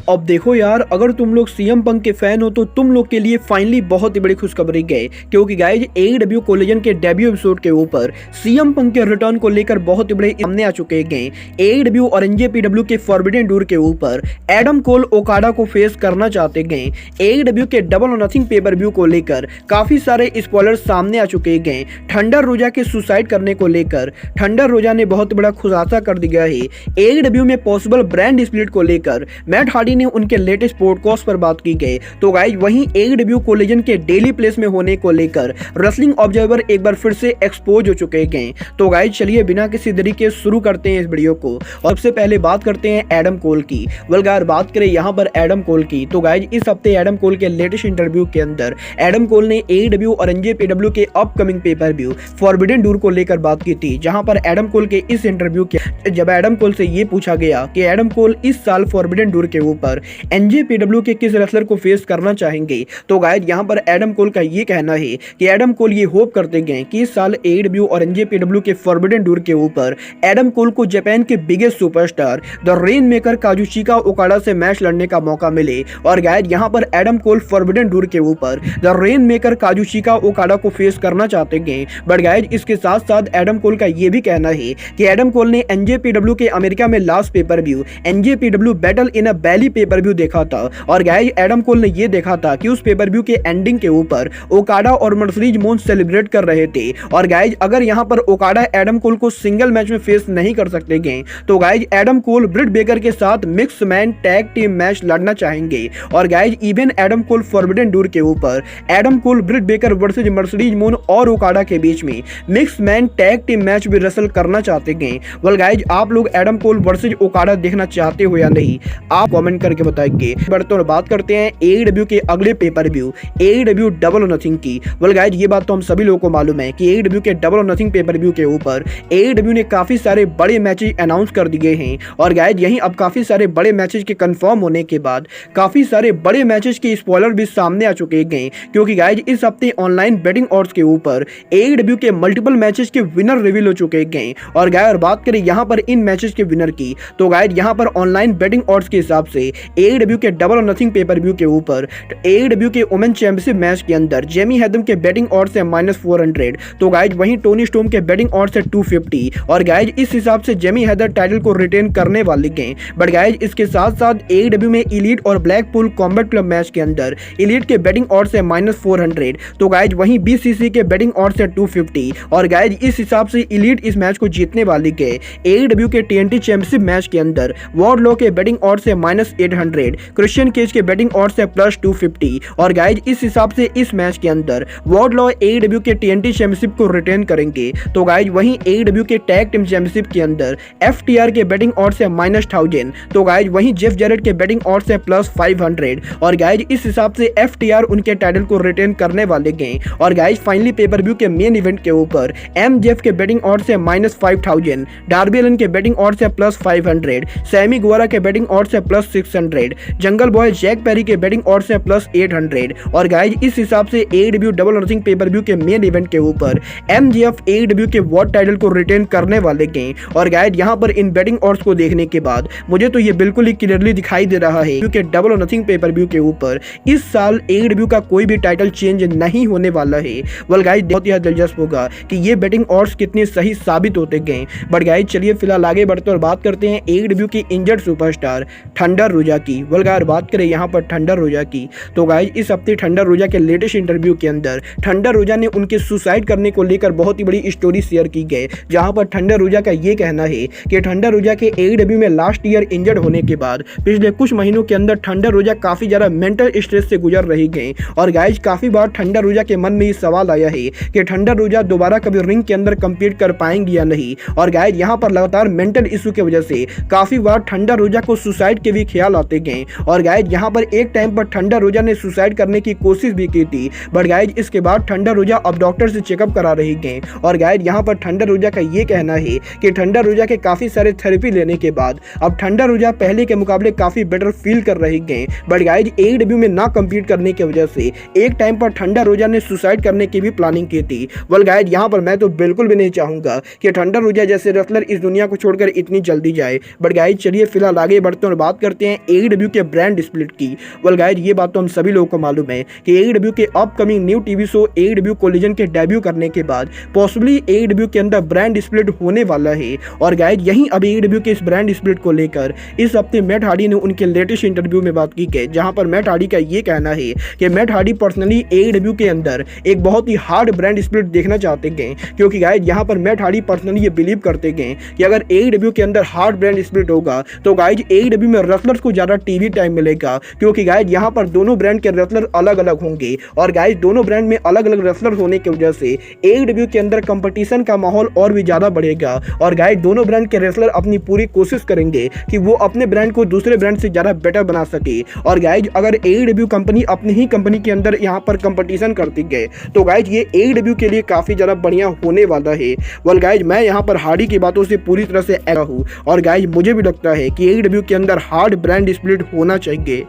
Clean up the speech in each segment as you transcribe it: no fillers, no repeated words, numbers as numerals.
अब देखो यार, अगर तुम लोग सीएम पंक के फैन हो तो तुम लोग के लिए फाइनली बहुत ही बड़ी खुशखबरी गए, क्योंकि गाइज एडब्ल्यू कोलिजन के डेब्यू एपिसोड के ऊपर सीएम पंक के रिटर्न को लेकर बहुत ही बड़े सामने आ चुके गए। एडब्ल्यू और एनजेपीडब्ल्यू के फॉरबिडन डोर के ऊपर एडम कोल ओकाडा को फेस करना चाहते गए। एडब्ल्यू के डबल और नथिंग पेपर व्यू को लेकर काफी सारे स्पॉयलर्स सामने आ चुके गए। थंडर रोजा के सुसाइड करने को लेकर थंडर रोजा ने बहुत बड़ा खुलासा कर दिया है। एडब्ल्यू में पॉसिबल ब्रांड स्प्लिट को लेकर मैट हार्डी ने उनके लेटेस्ट पॉडकास्ट पर बात की गई। तो गाइज वहीं एडब्ल्यू कोलिजन के डेली प्लेस में होने को लेकर रेसलिंग ऑब्जर्वर एक बार फिर से एक्सपोज हो चुके गए। तो गाइज चलिए बिना किसी देरी के शुरू करते हैं इस वीडियो को। और सबसे पहले बात करते हैं एडम कोल की। वलगार बात करें यहाँ पर एडम कोल की, तो गाइज इस हफ्ते एडम कोल के लेटेस्ट इंटरव्यू के अंदर एडम कोल ने एडब्ल्यू और एनजेपीडब्ल्यू के upcoming pay per view forbidden door को लेकर बात की थी। जहां पर एडम कोल के इस इंटरव्यू के जब एडम कोल से ये पूछा गया कि एडम कोल इस साल फॉरबिडन डोर के ऊपर एनजेपीडब्ल्यू के किस रेसलर को फेस करना चाहेंगे, तो गाइज यहां पर एडम कोल का ये कहना है कि एडम कोल ये होप करते गए कि इस साल एडब्ल्यू और एनजेपीडब्ल्यू के फॉरबिडन डोर के ऊपर एडम कोल को जापान के biggest superstar the rainmaker Kazuchika Okada से मैच लड़ने का मौका मिले। और गाइज यहां पर एडम कोल फॉरबिडन डोर के ऊपर the rainmaker Kazuchika Okada को फेस करना चाहते गए। बट गाइज इसके साथ साथ एडम कोल का ये भी कहना है कि एडम कोल ने एनजेपीडब्ल्यू के अमेरिका में last pay per view NJPW battle in a valley pay per view देखा था। और गाइज एडम कोल ने ये देखा था कि उस पेपर व्यू के एंडिंग के ऊपर ओकाडा और मर्सरीज मोन सेलिब्रेट कर रहे थे। और गाइज अगर यहाँ पर ओकाडा एडम कोल को सिंगल मैच में फेस नहीं कर सकते गए तो guys Adam Cole Britt Baker के साथ mix man tag team match लड़ना चाहेंगे। और guys even Adam Cole Forbidden Door के ऊपर Adam Cole Britt Baker versus Mercedes Mone और ओकाडा के बीच में mix man tag team match भी रेसल करना चाहते गए। वेल गाइज आप लोग एडम कोल वर्सेज ओकाडा देखना चाहते हो या नहीं, आप कमेंट करके बताएंगे। बढ़ते और बात करते हैं एडब्ल्यू के अगले पेपर व्यू एडब्ल्यू डबल और नथिंग की। वेल गाइज ये बात तो हम सभी लोगों को मालूम है कि एडब्ल्यू के डबल और नथिंग पेपर व्यू के ऊपर एडब्ल्यू ने काफी सारे बड़े मैचेस अनाउंस कर दिए हैं। और गाइज यहीं अब काफी सारे बड़े मैचेस के कंफर्म होने के बाद काफी सारे बड़े मैचेस के स्पॉइलर भी सामने आ चुके गए, क्योंकि गाइज इस हफ्ते ऑनलाइन बेटिंग ऑड्स के ऊपर एडब्ल्यू के मल्टीपल मैचेस के विनर रिवील हो चुके गए। और गाइज और बात करें यहाँ पर इन मैचेस के विनर की, तो गाइज यहाँ पर ऑनलाइन बेटिंग ऑड्स के हिसाब से एडब्ल्यू के डबल और नथिंग पेपर व्यू के ऊपर एडब्ल्यू के वुमेन चैंपियनशिप मैच के अंदर जेमी हैदम के बेटिंग ऑड्स है -400। तो गाइज वहीं टोनी स्टोम के बेटिंग ऑड्स है 250। और गाइज इस हिसाब से जेमी हैदर टाइटल को रिटेन करने वाले गए। बट गाइज इसके साथ साथ एडब्ल्यू में इलीट और ब्लैकपूल कॉम्बैट क्लब मैच के अंदर इलीट के बेटिंग ऑड्स है -400। तो गाइज वहीं बीसीसी के बेटिंग ऑड्स है 250। और गाइज इस हिसाब से इलीट इस मैच को जीतने वाले गए। एडब्ल्यू के टीएनटी चैंपियनशिप मैच के अंदर वार्डलो के बेटिंग ऑड्स है -800। क्रिश्चियन केज के बेटिंग ऑड्स है +250। और गाइज इस हिसाब से इस मैच के अंदर वार्डलो एडब्ल्यू के टीएनटी चैंपियनशिप को रिटेन करेंगे। तो गाइज वहीं एडब्ल्यू के टैग टीम चैंपियनशिप के अंदर एफटीआर के बेटिंग ऑड्स है -1000। तो गाइज वहीं जेफ जेरेट के बेटिंग ऑड्स है +500। और गाइज इस हिसाब से एफटीआर उनके टाइटल को रिटेन करने वाले गए। और गाइज फाइनली पेपर व्यू के मेन इवेंट के ऊपर एमजेएफ के बेटिंग ऑड्स है -5000। डार्बी एलन के बेटिंग ऑड्स है +500। सैमी गुवारा के बेटिंग ऑड्स है +600। जंगल बॉय जैक पेरी के बेटिंग ऑड्स है +800। और गाइज इस हिसाब से एडब्ल्यू डबल नथिंग पेपर व्यू के मेन इवेंट के ऊपर एमजेएफ एडब्ल्यू के वर्ल्ड टाइटल को रिटेन करने वाले गए। और गाइज यहाँ पर इन बेटिंग ऑड्स को देखने के बाद मुझे तो ये बिल्कुल ही क्लियरली दिखाई दे रहा है क्योंकि डबल और नथिंग पेपर व्यू के ऊपर इस साल एडब्ल्यू का कोई भी टाइटल चेंज नहीं होने वाला है। वेल गाइज बहुत ही दिलचस्प होगा कि ये बेटिंग ऑड्स कितने सही साबित होते गए। बट गाइज चलिए फिलहाल आगे बढ़ते और बात करते हैं एडब्ल्यू की इंजर्ड सुपरस्टार थंडर रोजा की। वेल गाइज बात करें यहाँ पर थंडर रोजा की, तो गाइज इस हफ्ते थंडर रोजा के लेटेस्ट इंटरव्यू के अंदर थंडर रोजा ने उनके सुसाइड करने को लेकर बहुत ही बड़ी स्टोरी शेयर की गई। जहां पर थंडर रोजा का ये कहना है कि थंडर रोजा के एडब्ल्यू में लास्ट ईयर इंजर्ड होने के बाद पिछले कुछ महीनों के अंदर थंडर रोजा काफी ज्यादा मेंटल स्ट्रेस से गुजर रही गए। और गाइज काफी बार थंडर रोजा के मन में ये सवाल आया है कि थंडर रोजा दोबारा कभी रिंग के अंदर कम्पीट कर पाएंगे या नहीं। और गाइज यहाँ पर लगातार मेंटल इशू की वजह से काफी बार थंडर रोजा को सुसाइड के भी ख्याल आते गए। और गाइज यहाँ पर एक टाइम पर थंडर रोजा ने सुसाइड करने की कोशिश भी की थी। बट गाइज इसके बाद थंडर रोजा अब डॉक्टर से चेकअप करा रही गए। और गाइज यहाँ पर थंडर रोजा का ये कहना है कि थंडर रोजा के काफी सारे थेरेपी लेने के बाद अब थंडर रोजा पहले के मुकाबले काफी बेटर फील कर रही गए। बट गाइज एडब्ल्यू में ना कम्पीट करने की वजह से एक टाइम पर थंडर रोजा ने सुसाइड करने की भी प्लानिंग की थी। वेल गाइज यहाँ पर मैं तो बिल्कुल भी नहीं चाहूंगा कि थंडर रोजा जैसे रेसलर इस दुनिया को छोड़कर इतनी जल्दी जाए। बट गाइज चलिए फिलहाल आगे बढ़ते हैं और बात करते हैं हैं AEW के ब्रांड स्प्लिट की। वेल गाइज ये बात तो हम सभी लोगों को मालूम है कि AEW के upcoming new TV show AEW collision के डेब्यू करने के बाद पॉसिबली AEW के अंदर ब्रांड स्प्लिट होने वाला है। और गाइज यहीं अब AEW के इस ब्रांड स्प्लिट को लेकर इस हफ्ते मैट हार्डी ने उनके लेटेस्ट इंटरव्यू में बात की है, जहां पर मैट हार्डी का ये कहना है कि मैट हार्डी पर्सनली AEW के अंदर एक बहुत ही हार्ड ब्रांड स्प्लिट देखना चाहते हैं, क्योंकि गाइज यहां पर मैट हार्डी पर्सनली ये बिलीव करते हैं कि अगर AEW के अंदर हार्ड ब्रांड स्प्लिट होगा तो गाइज AEW में रेसलर्स को ज्यादा टीवी टाइम मिलेगा, क्योंकि गाइज यहां पर दोनों ब्रांड के रेसलर अलग अलग होंगे और गाइज दोनों ब्रांड में अलग अलग रेसलर होने की वजह से AEW के अंदर कंपटीशन का माहौल और भी ज्यादा बढ़ेगा। और गाइज दोनों ब्रांड के रेसलर अपनी पूरी कोशिश करेंगे कि वो अपने ब्रांड को दूसरे ब्रांड से ज्यादा बेटर बना सके। और गाइज अगर AEW कंपनी अपनी ही कंपनी के अंदर यहाँ पर कंपटीशन करती है तो गाइज ये AEW के लिए काफी ज्यादा बढ़िया होने वाला है। वेल गाइज मैं यहाँ पर हार्डी की बातों से पूरी तरह से एग्री हूँ और गाइज मुझे भी लगता है कि AEW के अंदर हार्ड ब्रांड स्प्लिट होना चाहिए।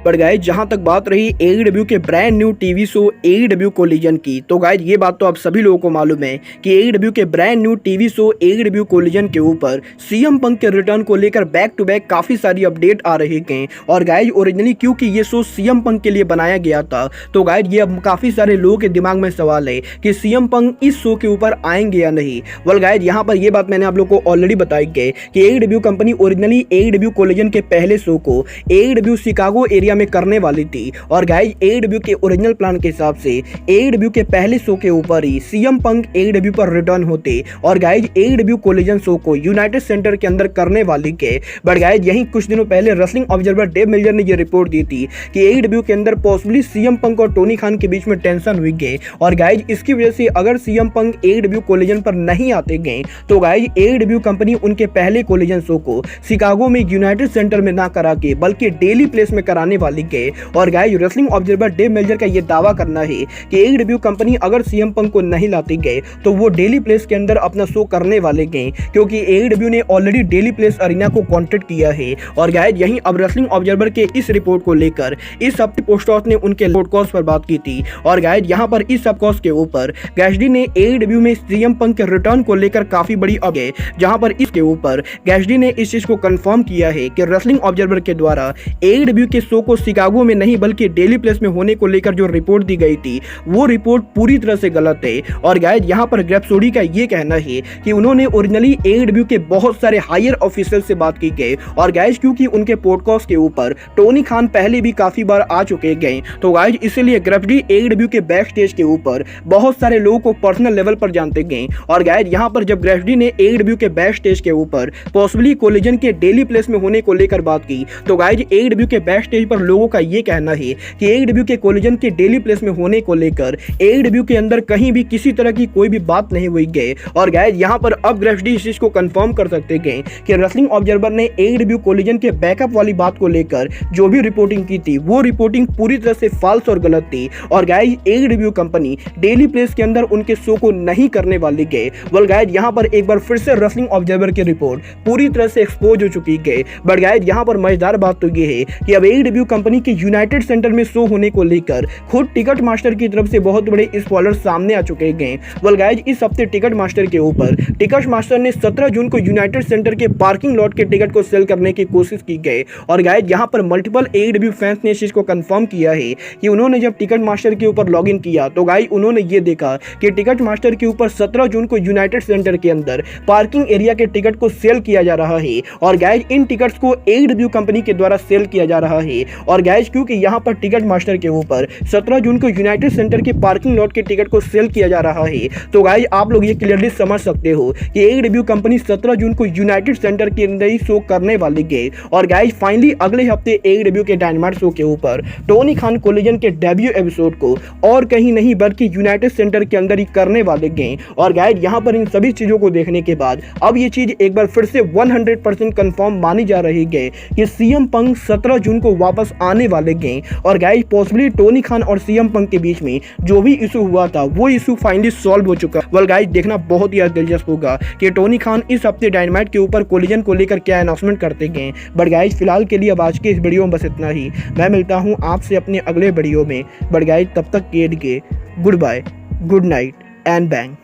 बट गाइज जहां तक बात रही AEW के brand new TV show AEW collision की, तो गाइज ये बात तो आप सभी लोगों को मालूम है कि AEW के brand new TV show AEW collision के ऊपर CM पंक के रिटर्न को लेकर बैक टू बैक काफी सारी अपडेट आ रही हैं। और गाइज ओरिजिनली क्योंकि ये शो CM पंक के लिए बनाया गया था, तो गाइज ये अब काफी सारे लोगों के दिमाग में सवाल है कि CM पंक इस शो के ऊपर आएंगे या नहीं। वेल गाइज यहाँ पर ये बात मैंने आप लोग को ऑलरेडी बताई है कि AEW company originally AEW collision के पहले शो को AEW शिकागो एरिया में करने वाली थी। और गाइज AEW के ओरिजिनल प्लान के हिसाब से AEW के पहले शो के ऊपर ही CM पंक AEW पर रिटर्न होते और गाइज AEW कोलिजन शो को यूनाइटेड सेंटर के अंदर करने वाली के। बट गाइज यही कुछ दिनों पहले रेसलिंग ऑब्जर्वर डेव मिलर ने यह रिपोर्ट दी थी कि AEW के अंदर पॉसिबली CM पंक और टोनी खान के बीच में टेंशन हुई गई और गाइज इसकी वजह से अगर CM पंक AEW कोलिजन पर नहीं आते गए तो गाइज AEW कंपनी उनके पहले कोलिजन शो को शिकागो में यूनाइटेड सेंटर में ना करा के बल्कि डेली प्लेस में कराने वाली के। और guys wrestling observer Dave Meltzer का यह दावा करना है कि AEW कंपनी अगर CM पंक को नहीं लाती गए तो वो डेली प्लेस के अंदर अपना शो करने वाले गए, क्योंकि AEW ने ऑलरेडी डेली प्लेस अरीना को कॉन्टेक्ट किया है। और गाइज यहीं अब रेसलिंग ऑब्जर्वर के इस रिपोर्ट को लेकर इस हफ्ते पोस्टॉस ने उनके पॉडकास्ट पर बात की थी। और गाइज यहाँ पर इस सबकॉस्ट के ऊपर गैशडी ने AEW में CM पंक के रिटर्न को लेकर काफी बड़ी अपडेट, जहां पर इसके ऊपर गैशडी ने इस चीज को कंफर्म किया है कि रेसलिंग ऑब्जर्वर के द्वारा AEW के शो को शिकागो में नहीं बल्कि डेली प्लेस में होने को लेकर जो रिपोर्ट दी गई थी वो रिपोर्ट पूरी तरह से गलत है। और गाइज यहाँ पर ग्रेप्सोडी का ये कहना है कि उन्होंने ओरिजिनली AEW के बहुत सारे हायर ऑफिसर से बात की गई और गाइज क्योंकि उनके पॉडकास्ट के ऊपर टोनी खान पहले भी काफी बार आ चुके गए, तो गाइज इसलिए ग्रेप्सोडी AEW के बैक स्टेज के ऊपर बहुत सारे लोगों को पर्सनल लेवल पर जानते गए। और गाइज यहाँ पर जब ग्रेप्सोडी ने AEW के बैक स्टेज के ऊपर पॉसिबली कोलिजन के डेली प्लेस में होने को लेकर बात की, तो गाइज AEW के बैक स्टेज पर लोगों का ये कहना है कि AEW के कोलिजन के डेली प्लेस में होने को लेकर AEW के अंदर कहीं भी किसी तरह की कोई भी बात नहीं हुई गई। और गाइज यहाँ पर अब ग्रेप्सोडी इस चीज को कंफर्म कर सकते गए कि रेसलिंग ऑब्जर्वर ने AEW कोलिजन के बैकअप वाली बात को लेकर जो भी रिपोर्टिंग की थी वो रिपोर्टिंग पूरी तरह से फाल्स और गलत थी। और guys AEW company daily place के अंदर उनके शो को नहीं करने वाली गए। वेल गाइज यहाँ पर एक बार फिर से रेसलिंग ऑब्जर्वर की रिपोर्ट पूरी तरह से एक्सपोज हो चुकी है। बट गाइज यहाँ पर मजेदार बात तो ये है कि अब AEW कंपनी के यूनाइटेड सेंटर में शो होने को लेकर खुद टिकट मास्टर की तरफ से बहुत बड़े स्पॉयलर सामने आ चुके हैं। वेल गाइज इस हफ्ते टिकट मास्टर के ऊपर टिकट मास्टर ने 17 जून को यूनाइटेड सेंटर के पार्किंग लॉट के टिकट को सेल करने की कोशिश की गई। और गाइज यहाँ पर मल्टीपल AEW फैंस ने इस चीज को कंफर्म किया है कि उन्होंने जब टिकट मास्टर के ऊपर लॉग इन किया तो गाइज उन्होंने ये देखा कि टिकट मास्टर के ऊपर 17 जून को यूनाइटेड सेंटर के अंदर पार्किंग एरिया के टिकट को सेल किया जा रहा है। और गाइज इन टिकट्स को AEW कंपनी के द्वारा सेल किया जा रहा है। और गाइज क्योंकि यहाँ पर टिकट मास्टर के ऊपर 17 जून को यूनाइटेड सेंटर के पार्किंग लॉट के टिकट को सेल किया जा रहा है, तो गाइज आप लोग ये क्लियरली समझ सकते हो कि AEW कंपनी 17 जून को यूनाइटेड सेंटर के अंदर ही शो करने वाली है। और गाइज फाइनली अगले हफ्ते AEW के डायनामाइट शो के ऊपर टोनी खान कोलिजन के डेब्यू एपिसोड को और कहीं नहीं बल्कि यूनाइटेड सेंटर के अंदर ही करने वाले हैं। और गाइज यहाँ पर इन सभी चीजों को देखने के बाद अब ये चीज एक बार फिर से 100% कंफर्म मानी जा रही है कि CM पंक 17 जून को वापस आने वाले हैं। और गाइज पॉसिबली टोनी खान और CM पंक के बीच में जो भी इशू हुआ था वो इशू फाइनली सॉल्व हो चुका। वेल गाइज देखना बहुत ही दिलचस्प होगा कि टोनी खान इस हफ्ते डायनामाइट के ऊपर कोलिजन को लेकर क्या अनाउंसमेंट करते हैं। बट गाइज फिलहाल के लिए अब आज के इस वीडियो में बस इतना ही। मैं मिलता हूँ आपसे अपने अगले वीडियो में। बट गाइज तब तक के लिए good bye, good night and bang.